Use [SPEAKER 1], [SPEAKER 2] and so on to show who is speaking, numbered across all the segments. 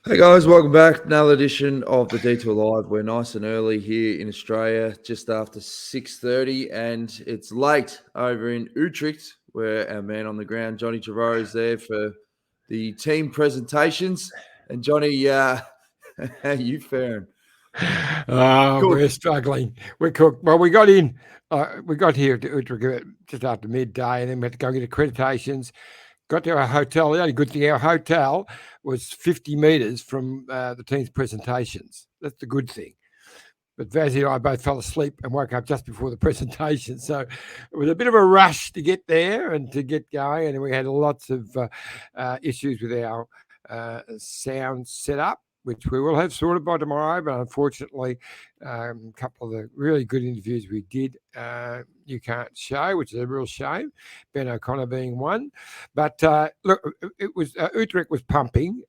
[SPEAKER 1] Hey guys, welcome back. Another edition of the Detour Live. We're nice and early here in Australia, just after 6:30, and it's late over in Utrecht, where our man on the ground, Johnny Trevorrow, is there for the team presentations. And Johnny, how you faring?
[SPEAKER 2] We're struggling. We're cooked. Well, we got in. We got here to Utrecht just after midday, and then we had to go get accreditations. Got to our hotel. The only good thing, our hotel was 50 metres from the team's presentations. That's the good thing. But Vazzy and I both fell asleep and woke up just before the presentation. So it was a bit of a rush to get there and to get going. And we had lots of issues with our sound setup, which we will have sorted by tomorrow. But unfortunately, a couple of the really good interviews we did, you can't show, which is a real shame. Ben O'Connor being one. But look, it was Utrecht was pumping,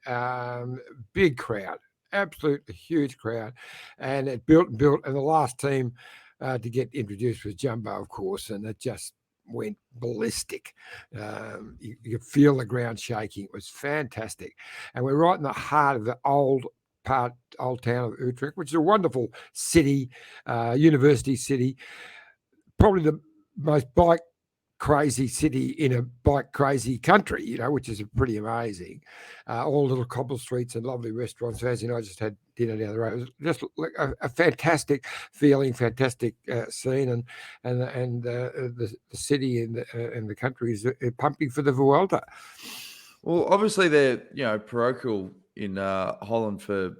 [SPEAKER 2] big crowd. Absolutely huge crowd, and it built, and the last team to get introduced was Jumbo, of course, and it just went ballistic. You could feel the ground shaking. It was fantastic, and we're right in the heart of the old town of Utrecht, which is a wonderful city, university city, probably the most bike crazy city in a bike crazy country, which is pretty amazing. All little cobble streets and lovely restaurants. As you know, I just had dinner down the road. It was just like a fantastic feeling, fantastic scene, and the city and the country is pumping for the Vuelta.
[SPEAKER 1] Well, obviously they're parochial in Holland for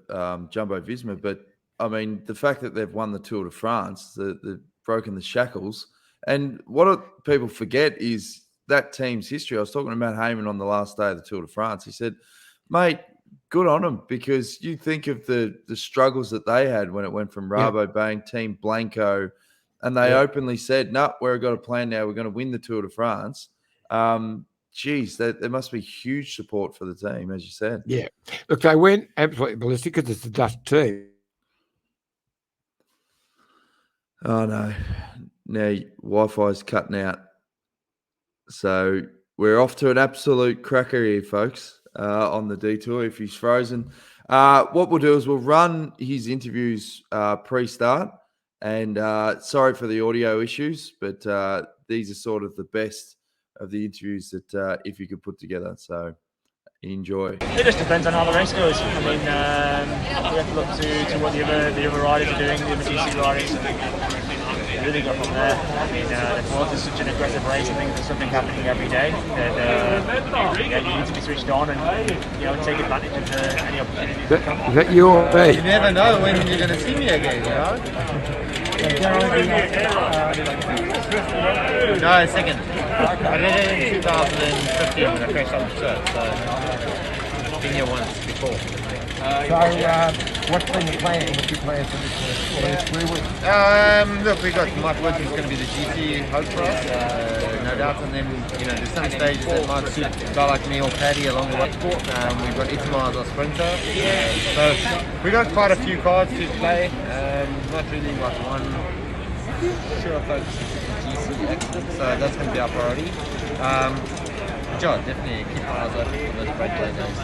[SPEAKER 1] Jumbo Visma, but I mean the fact that they've won the Tour de France, they've broken the shackles. And what people forget is that team's history. I was talking to Matt Heyman on the last day of the Tour de France. He said, mate, good on them, because you think of the struggles that they had when it went from Rabobank, Team Blanco, and they openly said, no, we've got a plan now. We're going to win the Tour de France. There must be huge support for the team, as you said.
[SPEAKER 2] Yeah. Look, they went absolutely ballistic because it's a Dutch team.
[SPEAKER 1] Oh, no. Now Wi-Fi's cutting out. So we're off to an absolute cracker here, folks, on the detour if he's frozen. What we'll do is we'll run his interviews pre-start. And sorry for the audio issues, but these are sort of the best of the interviews that if you could put together. So enjoy.
[SPEAKER 3] It just depends on how the race goes. I mean, we have to look to what the other riders are doing, the other GC riders, and really go from there. I mean, the Vuelta is such an aggressive race. I think there's something happening every day that you need to be switched on and take advantage of any opportunities that come.
[SPEAKER 2] Is that you or me?
[SPEAKER 4] You never know when you're going to see me again, No, second. I did it in 2015 when I crashed on the shirt, so I've been here once before.
[SPEAKER 2] What's been your plan? What's your plan for this 3 weeks?
[SPEAKER 4] Look, we got Mike Woods is going to be the GC hope for us, no doubt. And then, there's some stages that might suit a guy like me or Paddy along the way. We've got Itamar as our sprinter. So we got quite a few cards to play. Not really like one sure focus on GC accident, so that's going to be our priority. Definitely keep our eyes open for those breakaway days.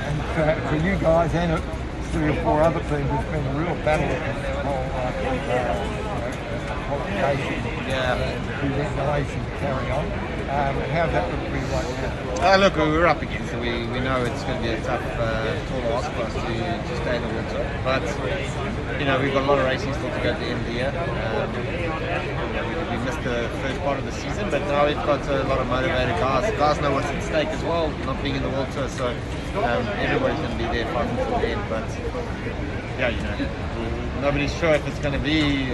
[SPEAKER 2] And for you guys and 3 or 4 other teams, it's been a real battle with this whole qualification, ventilation carry on. How's that look for you right now?
[SPEAKER 4] Look, we're up against it. We know it's going to be a tough tall ask for us to stay in the water. But, we've got a lot of racing still to go at the end of the year. We missed the first part of the season, but now we've got a lot of motivated guys. Guys know what's at stake as well, not being in the World Tour, so everybody's going to be there fighting for the end. But, nobody's sure if it's going to be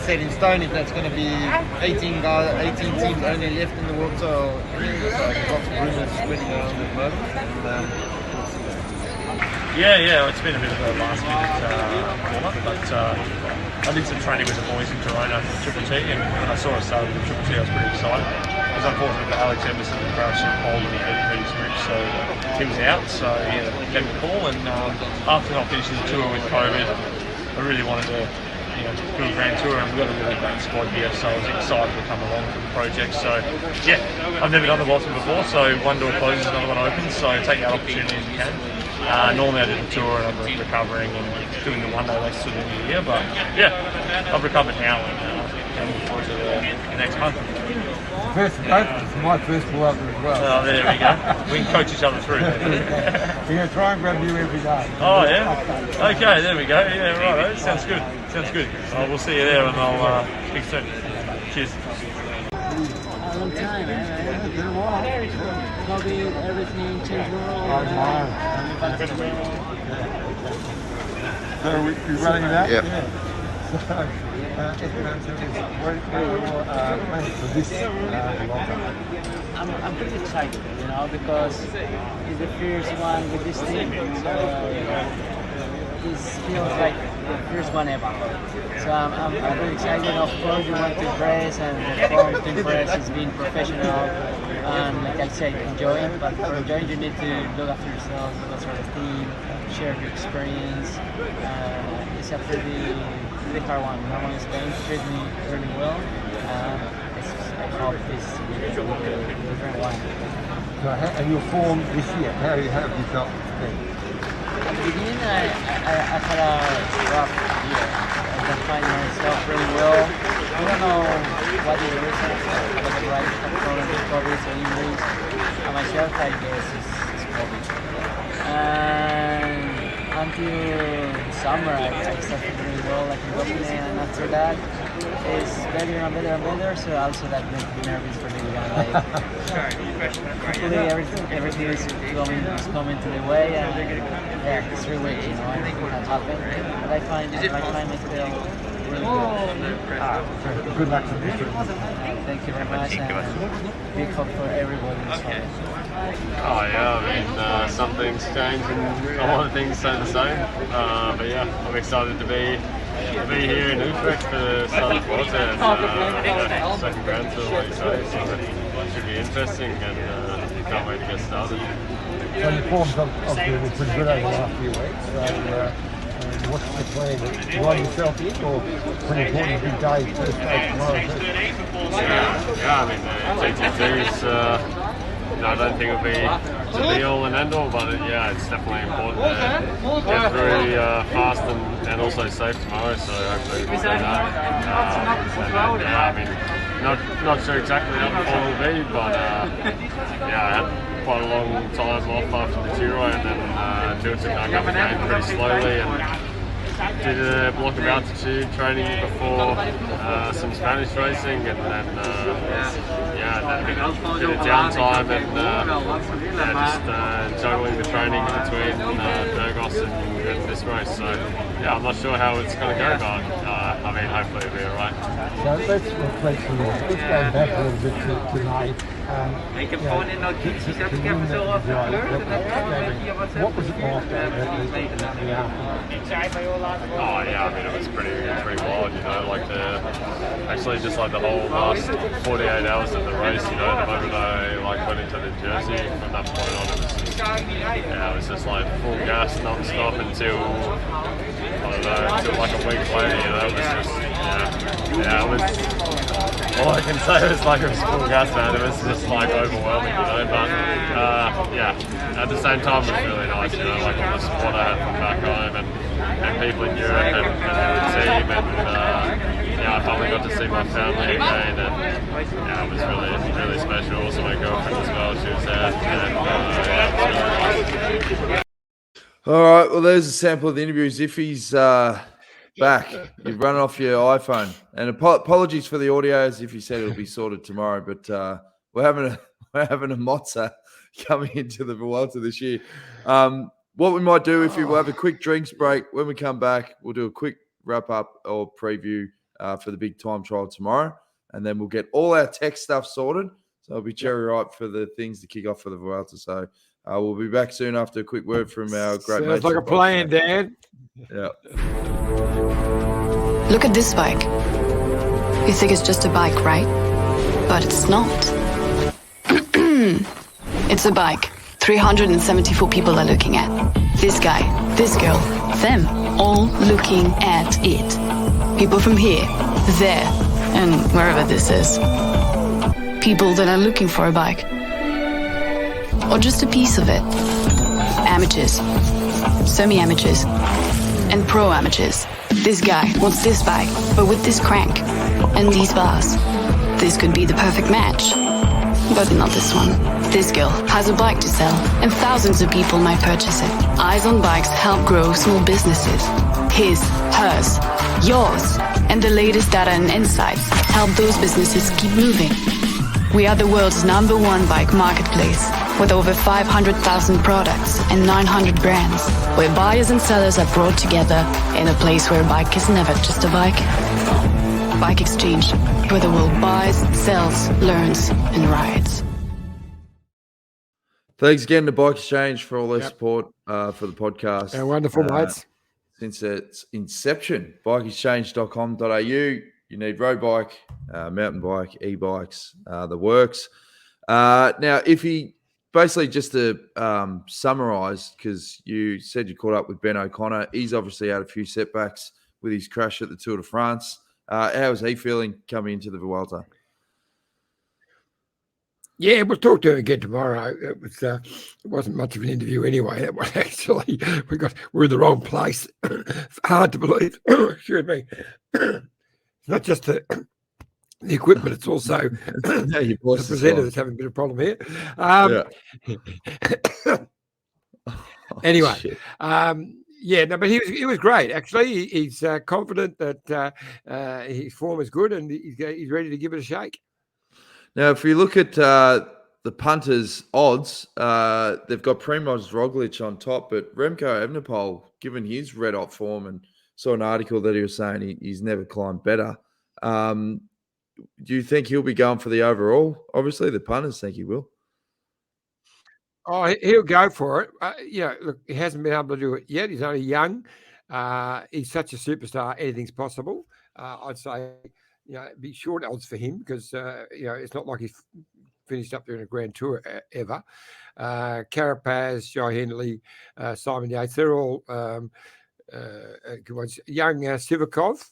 [SPEAKER 4] set in stone, if that's going to be 18 teams only left in the World Tour. So there's lots of rumours spreading around at the moment.
[SPEAKER 3] It's been a bit of a last minute warm-up, but I did some training with the boys in Toronto for Triple T, and when I saw it started with Triple T, I was pretty excited. It was unfortunate for Alex Emerson and crashed in Poland and Peter Smith, so Tim's out, so gave me a call, and after not finishing the tour with COVID, I really wanted to through a Grand Tour, and we've got a really great squad here, so I was excited to come along for the project. So yeah, I've never done the Vuelta before, so one door closes, another one opens, so take that opportunity as you can. Normally I do the tour and I'm recovering and doing the one-day races till the end of the year, but yeah, I've recovered now and looking forward to the next month.
[SPEAKER 2] First, it's my first Vuelta as well.
[SPEAKER 3] Oh, there we go. We can coach each other through.
[SPEAKER 2] We're going to try and grab you every day.
[SPEAKER 3] Oh, yeah? Okay, there we go. Yeah, right. Sounds good. Sounds good. We'll see you there and I'll speak soon. Cheers.
[SPEAKER 5] A long time, It's been a while. COVID, everything changed the world.
[SPEAKER 2] So we're running it out?
[SPEAKER 1] Yeah.
[SPEAKER 2] So, what are your plans for this
[SPEAKER 5] I'm pretty excited, because it's the first one with this team. So this feels like the first one ever. So I'm really excited. Of course, we want to impress, and the form to impress is being professional. And like I said, enjoying. But for enjoying, you need to look after yourself, look after the team, share your experience. It's a pretty hard one. No one is going to treat me really well. I hope this will be a different one.
[SPEAKER 2] So, and your form this year, how have you felt then?
[SPEAKER 5] At the beginning, I had a rough year. I can find myself really well. I don't know what is the reason. I was right, problem with COVID or injuries. And myself, I guess, is COVID. And until summer, I started really well, like in Dublin, and after that, it's better and better and better. So also that makes me nervous for the weekend. Hopefully everything is coming to the way, and yeah, it's 3 weeks, anything can happen. But I find myself really good.
[SPEAKER 2] Good luck for this trip.
[SPEAKER 5] Thank you very much, and big hope for everybody in this one.
[SPEAKER 6] Oh yeah, I mean some things change and a lot of things stay the same. But yeah, I'm excited to be here in Utrecht for the start of Vuelta and second Grand Tour, like you say. So it should be interesting, and can't wait to get started.
[SPEAKER 2] So your form's obviously been pretty good over the last few weeks. So what's the plan? Run yourself in, or pretty important big day, first day tomorrow too?
[SPEAKER 6] Yeah, I mean the GT2's. I don't think it'll be the be all and end all, but yeah, it's definitely important to get through fast and also safe tomorrow. So hopefully we can do that. Yeah, I mean, not sure exactly how the form will be, but yeah, I had quite a long time off after the Giro, and then built it back up again pretty slowly, and did a block of altitude training before some Spanish racing, and then then a bit of downtime, and just juggling the training between Burgos and this race. So yeah, I'm not sure how it's going to go, but I mean, hopefully it'll be alright.
[SPEAKER 2] So let's reflect on this. Let's go back a little bit to tonight. What was it like the afternoon?
[SPEAKER 6] Oh yeah, I mean it was pretty wild, like the whole last 48 hours of the race, the moment I went into the Jersey, from that point on it was just like full gas non-stop until like a week later, it was just it was all I can say is it was full gas, man. It was just overwhelming, but at the same time it was really nice, all the support I had from back home and people in Europe and the team, and I finally got to see my family again, and it was really special. Also my girlfriend as well, she was there, and it was really nice.
[SPEAKER 1] All right, well, there's a sample of the interview. Ziffy's back. You've run off your iPhone, and apologies for the audio. As Ziffy said, it'll be sorted tomorrow, but we're having a mozza coming into the Vuelta this year. What we might do, we'll have a quick drinks break. When we come back, we'll do a quick wrap up or preview for the big time trial tomorrow, and then we'll get all our tech stuff sorted. So it'll be cherry ripe for the things to kick off for the Vuelta. So we'll be back soon after a quick word from our great mates.
[SPEAKER 2] Sounds like a plan, Dan.
[SPEAKER 1] Yeah.
[SPEAKER 7] Look at this bike. You think it's just a bike, right? But it's not. It's a bike 374 people are looking at. This guy, this girl, them, all looking at it. People from here, there, and wherever this is. People that are looking for a bike. Or just a piece of it. Amateurs, semi-amateurs, and pro-amateurs. This guy wants this bike, but with this crank and these bars. This could be the perfect match. But not this one. This girl has a bike to sell, and thousands of people might purchase it. Eyes on Bikes help grow small businesses. His, hers, yours, and the latest data and insights help those businesses keep moving. We are the world's #1 bike marketplace, with over 500,000 products and 900 brands, where buyers and sellers are brought together in a place where a bike is never just a bike. Bike Exchange, where the world buys, sells, learns, and rides.
[SPEAKER 1] Thanks again to Bike Exchange for all their support for the podcast.
[SPEAKER 2] Wonderful, mates.
[SPEAKER 1] Since its inception, bikeexchange.com.au. You need road bike, mountain bike, e-bikes, the works. Now, if he basically just to summarize, because you said you caught up with Ben O'Connor, he's obviously had a few setbacks with his crash at the Tour de France. How is he feeling coming into the Vuelta?
[SPEAKER 2] Yeah, we'll talk to him again tomorrow. It wasn't much of an interview anyway. That was actually we're in the wrong place. Hard to believe. Excuse me. It's not just the equipment; it's also the presenter that's having a bit of problem here. Anyway, but he was great. Actually, he's confident that his form is good and he's ready to give it a shake.
[SPEAKER 1] Now, if you look at the punters' odds, they've got Primož Roglic on top, but Remco Evenepoel, given his red-hot form, and saw an article that he was saying he's never climbed better. Do you think he'll be going for the overall? Obviously, the punters think he will.
[SPEAKER 2] Oh, he'll go for it. Look, he hasn't been able to do it yet. He's only young. He's such a superstar. Anything's possible. I'd say, it'd be short odds for him because, it's not like he's finished up there in a Grand Tour ever. Carapaz, Jai Hindley, Simon Yates, they're all good ones. Young Sivakov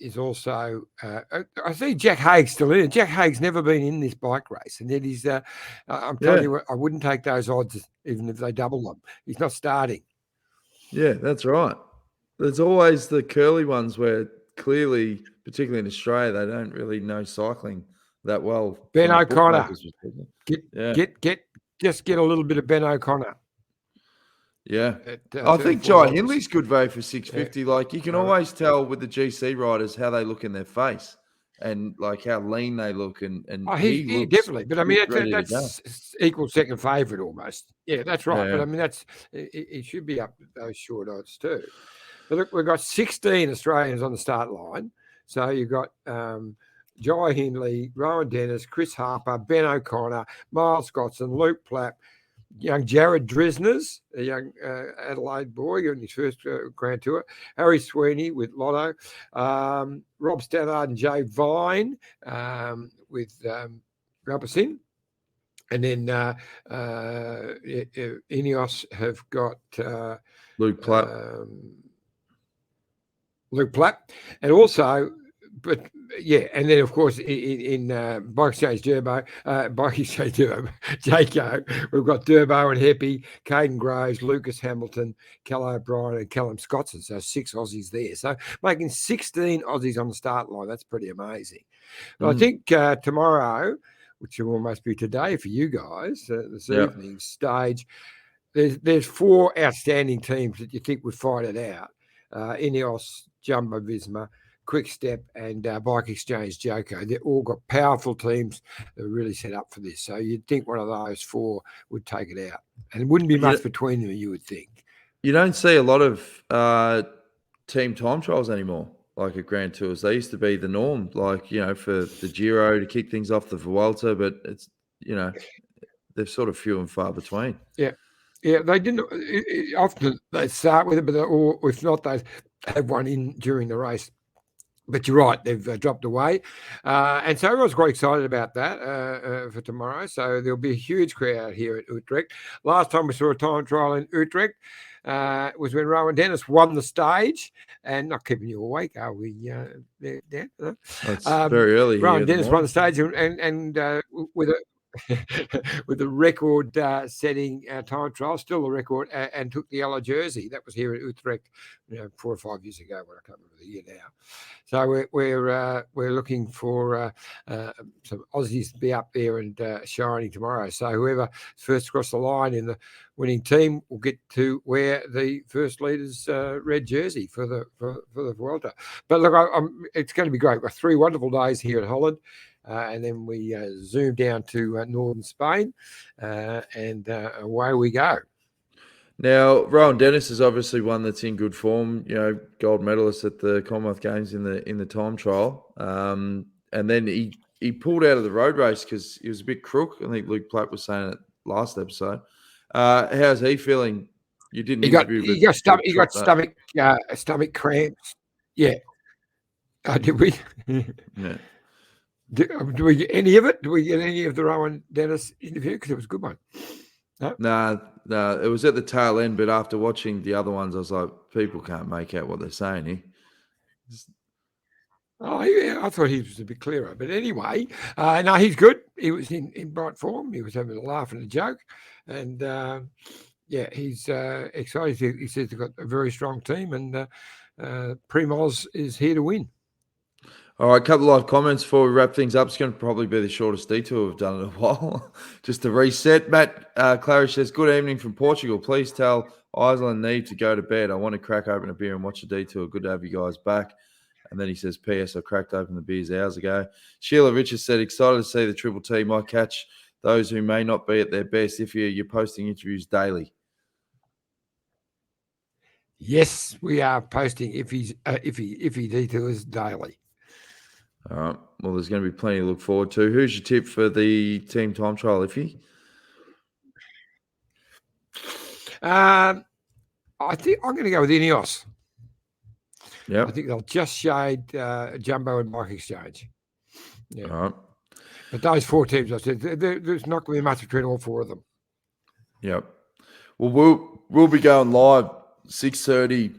[SPEAKER 2] is also, I see Jack Haig's still in it. Jack Haig's never been in this bike race. And yet he's, I'm telling you what, I wouldn't take those odds even if they double them. He's not starting.
[SPEAKER 1] Yeah, that's right. There's always the curly ones where clearly, particularly in Australia, they don't really know cycling that well.
[SPEAKER 2] Ben O'Connor. Get a little bit of Ben O'Connor.
[SPEAKER 1] Yeah. I think Jai Hindley's good value for 650. Yeah. Like, you can always tell with the GC riders how they look in their face and like how lean they look. And
[SPEAKER 2] he definitely. But I mean, that's equal second favourite almost. Yeah, that's right. Yeah. But I mean, it should be up those short odds too. But look, we've got 16 Australians on the start line. So you've got Jai Hindley, Rowan Dennis, Chris Harper, Ben O'Connor, Miles Scottson, Luke Plapp, young Jared Drisners, a young Adelaide boy in his first Grand Tour, Harry Sweeney with Lotto, Rob Stannard and Jay Vine with Rubbersin. And then Ineos have got
[SPEAKER 1] Luke Plapp.
[SPEAKER 2] And also, but yeah, and then of course in BikeExchange Jayco, we've got Durbo and Heppy, Caden Groves, Lucas Hamilton, Cal O'Brien, and Callum Scottson. So 6 Aussies there. So making 16 Aussies on the start line. That's pretty amazing. But I think tomorrow, which will almost be today for you guys, this evening's stage, there's 4 outstanding teams that you think would fight it out. Ineos, Jumbo Visma, Quick Step, and BikeExchange Jayco. They've all got powerful teams that are really set up for this. So you'd think one of those 4 would take it out. And it wouldn't be much between them, you would think.
[SPEAKER 1] You don't see a lot of team time trials anymore, like at Grand Tours. They used to be the norm, like, for the Giro to kick things off the Vuelta, but it's, they're sort of few and far between.
[SPEAKER 2] Yeah. Yeah, they didn't. Often they start with it, or if not, they have one in during the race. But you're right, they've dropped away. And so everyone's quite excited about that for tomorrow. So there'll be a huge crowd here at Utrecht. Last time we saw a time trial in Utrecht, was when Rowan Dennis won the stage, and not keeping you awake, are we? Dan?
[SPEAKER 1] It's very early.
[SPEAKER 2] Rowan
[SPEAKER 1] here
[SPEAKER 2] Dennis won the stage, and with a with a record-setting time trial, still a record, and took the yellow jersey. That was here at Utrecht, 4 or 5 years ago. Well, I can't remember the year now. So we're looking for some Aussies to be up there and shining tomorrow. So whoever first across the line in the winning team will get to wear the first leader's red jersey for the Vuelta. But look, it's going to be great. We've got 3 wonderful days here in Holland. And then we zoom down to northern Spain, and away we go.
[SPEAKER 1] Now, Rowan Dennis is obviously one that's in good form. Gold medalist at the Commonwealth Games in the time trial, and then he pulled out of the road race because he was a bit crook. I think Luke Platt was saying it last episode. How's he feeling? You didn't.
[SPEAKER 2] He got stomach cramps. Yeah. Did we?
[SPEAKER 1] Yeah.
[SPEAKER 2] Do we get any of it? Do we get any of the Rowan Dennis interview? Because it was a good one.
[SPEAKER 1] No, it was at the tail end, but after watching the other ones, I was like, people can't make out what they're saying here.
[SPEAKER 2] Oh, yeah, I thought he was a bit clearer. But anyway, no, he's good. He was in bright form. He was having a laugh and a joke. And, he's excited. He says they've got a very strong team, and Primoz is here to win.
[SPEAKER 1] All right, a couple of live comments before we wrap things up. It's going to probably be the shortest detour we've done in a while. Just to reset, Matt Clarish says, good evening from Portugal. Please tell Iceland need to go to bed. I want to crack open a beer and watch the detour. Good to have you guys back. And then he says, P.S. I cracked open the beers hours ago. Sheila Richards said, excited to see the Triple T. Might catch those who may not be at their best if you're posting interviews daily.
[SPEAKER 2] Yes, we are posting iffy detours daily.
[SPEAKER 1] All right. Well, there's going to be plenty to look forward to. Who's your tip for the team time trial, Iffy?
[SPEAKER 2] I think I'm going to go with Ineos.
[SPEAKER 1] Yeah.
[SPEAKER 2] I think they'll just shade Jumbo and BikeExchange. Yeah.
[SPEAKER 1] All right.
[SPEAKER 2] But those 4 teams, I said, there's not going to be much between all 4 of them.
[SPEAKER 1] Yep. Well, we'll be going live 6:30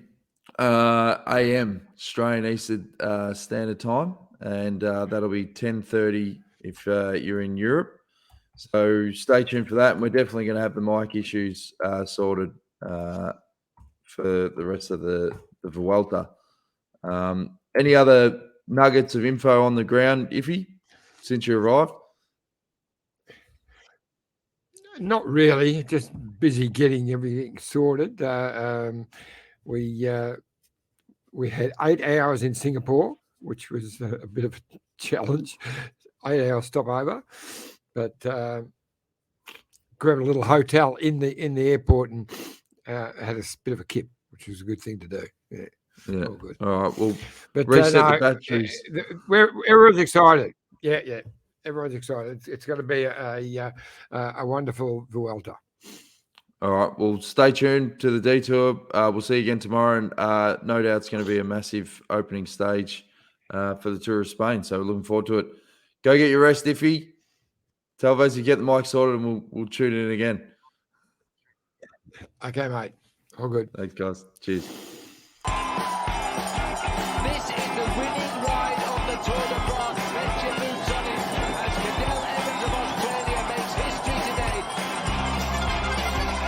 [SPEAKER 1] a.m. Australian Eastern Standard Time. And that'll be 10:30 if you're in Europe. So stay tuned for that. And we're definitely going to have the mic issues sorted for the rest of the Vuelta. Any other nuggets of info on the ground, Iffy, since you arrived?
[SPEAKER 2] Not really. Just busy getting everything sorted. We had 8 hours in Singapore, which was a bit of a challenge, 8-hour stopover, but grabbed a little hotel in the airport and had a bit of a kip, which was a good thing to do. Yeah. All good.
[SPEAKER 1] All right. Well,
[SPEAKER 2] but
[SPEAKER 1] reset the batteries.
[SPEAKER 2] Everyone's excited. Yeah. Everyone's excited. It's going to be a wonderful Vuelta.
[SPEAKER 1] All right. Well, stay tuned to the detour. We'll see you again tomorrow, and no doubt it's going to be a massive opening stage for the Tour of Spain. So we're looking forward to it. Go get your rest, Iffy. Tell Vaz you get the mic sorted, and we'll tune in again.
[SPEAKER 2] Okay, mate. All good.
[SPEAKER 1] Thanks, guys. Cheers.